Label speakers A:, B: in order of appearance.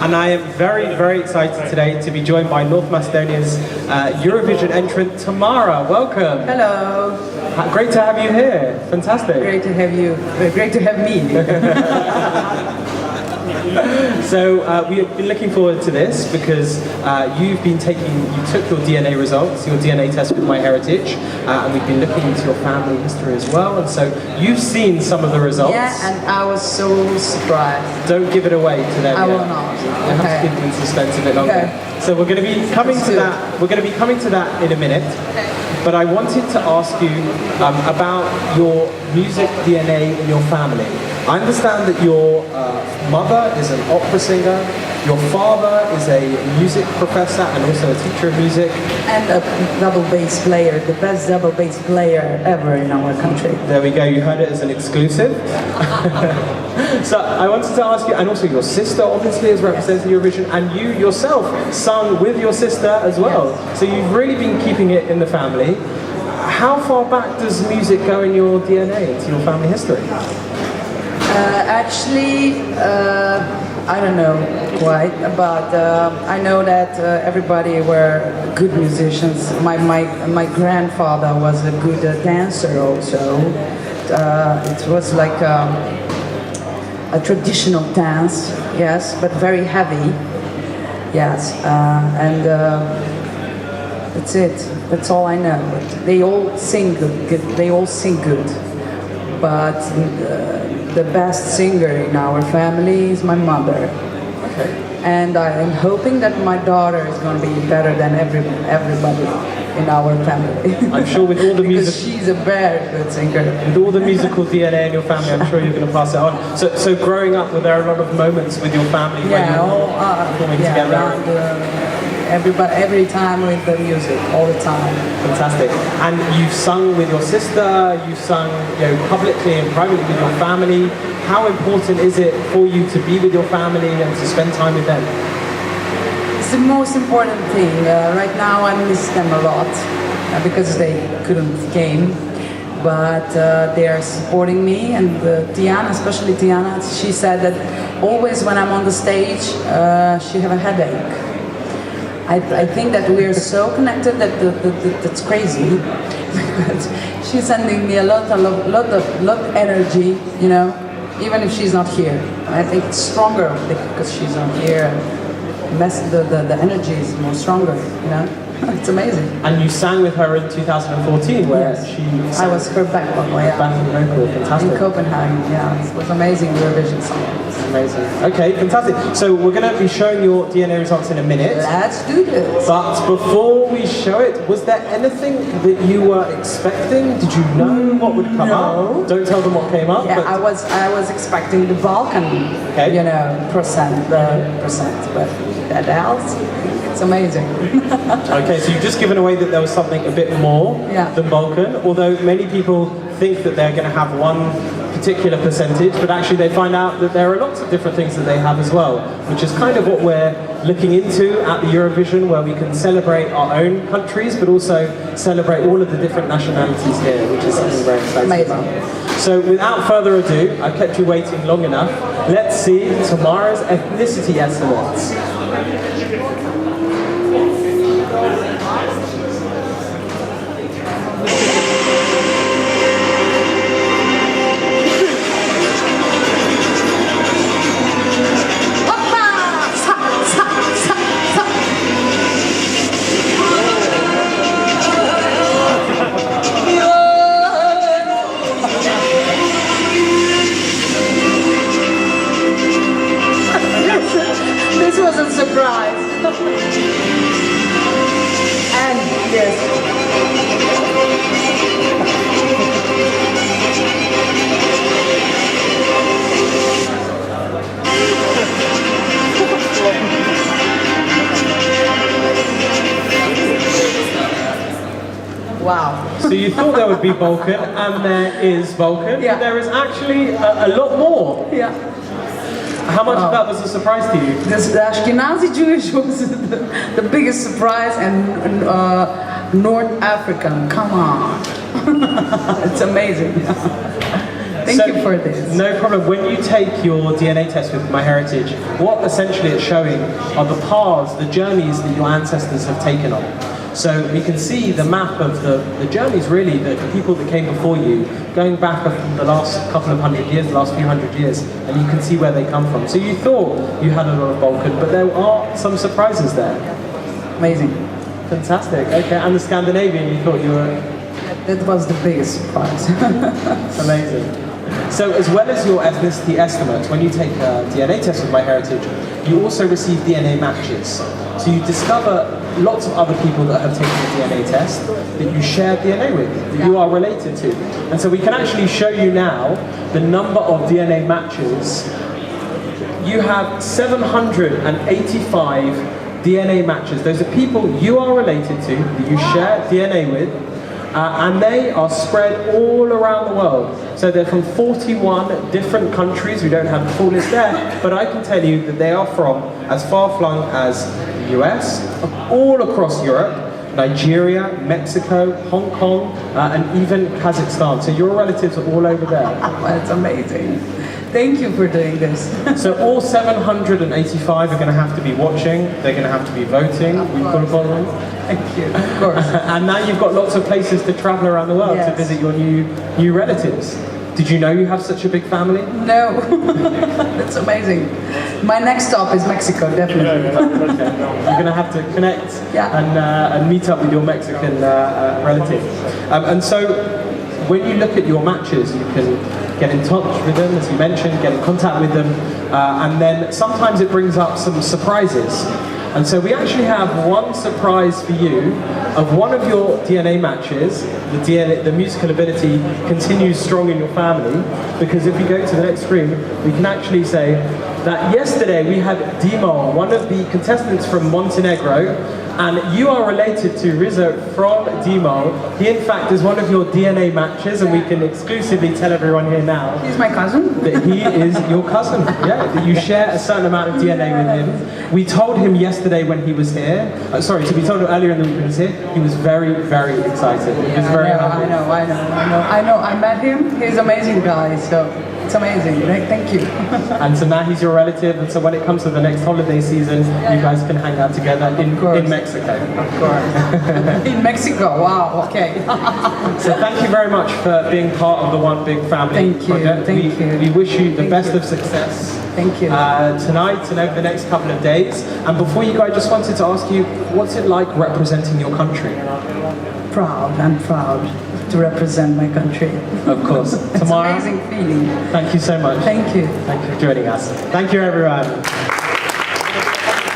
A: and I am very, very excited today to be joined by North Macedonia's Eurovision entrant, Tamara. Welcome.
B: Hello.
A: Great to have you here. Fantastic.
B: Great to have you. Great to have me.
A: So we have been looking forward to this because you took your DNA results, your DNA test with MyHeritage, and we've been looking into your family history as well, and so you've seen some of the results.
B: Yeah, and I was so surprised.
A: Don't give it away to them.
B: I will not.
A: You have to keep them in suspense a bit longer.
B: Okay.
A: So we're going to be coming to that. We're going to be coming to that in a minute.
B: Okay.
A: But I wanted to ask you about your music DNA in your family. I understand that your mother is an opera singer, your father is a music professor and also a teacher of music.
B: And a double bass player, the best double bass player ever in our country.
A: There we go, you heard it as an exclusive. So I wanted to ask you, and also your sister obviously is representing Eurovision, and you yourself sung with your sister as well. Yes. So you've really been keeping it in the family. How far back does music go in your DNA, into your family history?
B: Actually, I don't know quite, but I know that everybody were good musicians. My grandfather was a good dancer also. It was like a traditional dance, yes, but very heavy, yes, and that's it. That's all I know. But they all sing good. They all sing good, but the best singer in our family is my mother.
A: Okay.
B: And I am hoping that my daughter is going to be better than everybody in our family.
A: I'm sure with all the music,
B: because she's a very good singer.
A: With all the musical DNA in your family, I'm sure you're going to pass it on. So growing up, were there a lot of moments with your family when you were coming together?
B: Around, every time with the music, all the time.
A: Fantastic. And you've sung with your sister, you've sung publicly and privately with your family. How important is it for you to be with your family and to spend time with them?
B: It's the most important thing. Right now I miss them a lot because they couldn't came. But they are supporting me, and Tiana, especially Tiana, she said that always when I'm on the stage, she have a headache. I think that we are so connected that that's crazy. She's sending me a lot of energy, you know, even if she's not here. I think it's stronger because she's not here. The energy is more stronger, you know. It's amazing.
A: And you sang with her in 2014, where she
B: I was her back vocal, yeah.
A: Back vocal, fantastic.
B: In Copenhagen, yeah. It was amazing Eurovision Song Contest.
A: Amazing. Okay, fantastic. So we're going to be showing your DNA results in a minute.
B: Let's do this.
A: But before we show it, was there anything that you were expecting? Did you know what would come up? Don't tell them what came up.
B: Yeah,
A: but
B: I was expecting the Balkan, you know, percent, but that else, it's amazing.
A: Okay, so you've just given away that there was something a bit more than Balkan, although many people think that they're going to have one particular percentage, but actually they find out that there are lots of different things that they have as well, which is kind of what we're looking into at the Eurovision, where we can celebrate our own countries, but also celebrate all of the different nationalities here, which is something very exciting about. So without further ado, I've kept you waiting long enough. Let's see Tamara's ethnicity estimates.
B: This was a surprise. And yes. Wow.
A: So you thought there would be Balkan, and there is Balkan, but there is actually a lot more.
B: Yeah.
A: How much of that was a surprise to you?
B: The Ashkenazi Jewish was the biggest surprise, and North African, come on. It's amazing. Thank you for this.
A: No problem. When you take your DNA test with MyHeritage, what essentially it's showing are the paths, the journeys that your ancestors have taken on. So we can see the map of the journeys, really, the people that came before you, going back the last couple of hundred years, the last few hundred years, and you can see where they come from. So you thought you had a lot of Balkan, but there are some surprises there.
B: Amazing.
A: Fantastic. Okay, and the Scandinavian, you thought you were...
B: That was the biggest surprise.
A: Amazing. So as well as your ethnicity estimates, when you take a DNA test with MyHeritage, you also receive DNA matches. So you discover lots of other people that have taken the DNA test that you share DNA with, that you are related to. And so we can actually show you now the number of DNA matches. You have 785 DNA matches. Those are people you are related to, that you share DNA with, and they are spread all around the world. So they're from 41 different countries. We don't have the full list there, but I can tell you that they are from as far-flung as the US, all across Europe, Nigeria, Mexico, Hong Kong, and even Kazakhstan. So your relatives are all over there.
B: That's amazing. Thank you for doing this.
A: So all 785 are going to have to be watching. They're going to have to be voting. We've got to follow them.
B: Thank you, of course.
A: And now you've got lots of places to travel around the world to visit your new relatives. Did you know you have such a big family?
B: No. That's amazing. My next stop is Mexico, definitely.
A: Okay. You're going to have to connect and meet up with your Mexican relative. And so when you look at your matches, you can get in touch with them, as you mentioned, get in contact with them, and then sometimes it brings up some surprises. And so we actually have one surprise for you of one of your DNA matches. The musical ability continues strong in your family, because if you go to the next screen, we can actually say that yesterday we had Dimo, one of the contestants from Montenegro, and you are related to Rizzo from Dimo. He in fact is one of your DNA matches, and we can exclusively tell everyone here now.
B: He's my cousin?
A: That he is your cousin, yeah, that you share a certain amount of DNA with him. We told him yesterday when he was here, we told him earlier in the week when he was here, he was very, very excited. He was very happy.
B: I know. I met him, he's an amazing guy, so it's amazing. Thank you.
A: And so now he's your relative, and so when it comes to the next holiday season, you guys can hang out together in Mexico.
B: Of course. In Mexico, wow, okay.
A: So thank you very much for being part of the One Big Family project.
B: Thank you.
A: We wish you the best of success.
B: Thank you.
A: Tonight and over the next couple of days. And before you go, I just wanted to ask you, what's it like representing your country?
B: I'm proud to represent my country.
A: Of course.
B: It's
A: Tamara,
B: an amazing feeling.
A: thank you so much.
B: Thank you.
A: Thank you for joining us. Thank you, everyone.